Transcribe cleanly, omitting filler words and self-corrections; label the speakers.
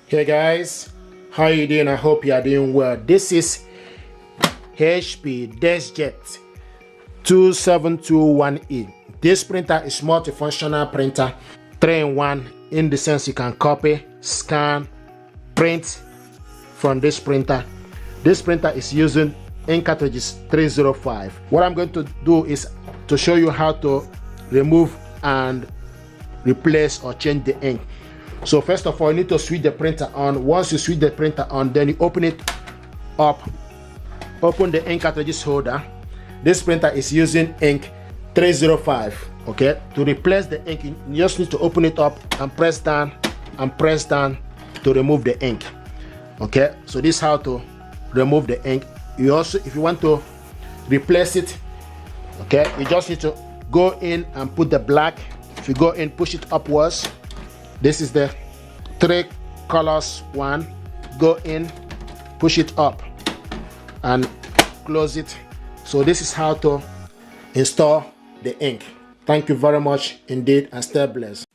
Speaker 1: Hey guys, how you doing? I hope you are doing well. This is HP Deskjet 2721E. This printer is multifunctional printer, 3-in-1 in the sense you can copy, scan, print from this printer. This printer is using ink cartridges 305. What I'm going to do is to show you how to remove and replace or change the ink. So first of all, you need to switch the printer on. Once you switch the printer on, then you open it up. Open the ink cartridges holder. This printer is using ink 305. Okay, to replace the ink, you just need to open it up and press down to remove the ink. Okay, so this is how to remove the ink. You also, if you want to replace it, okay, you just need to go in and put the black. If you go in, push it upwards. This is the 3 colors one. Go in, push it up and close it. So this is how to install the ink. Thank you very much indeed, and stay blessed.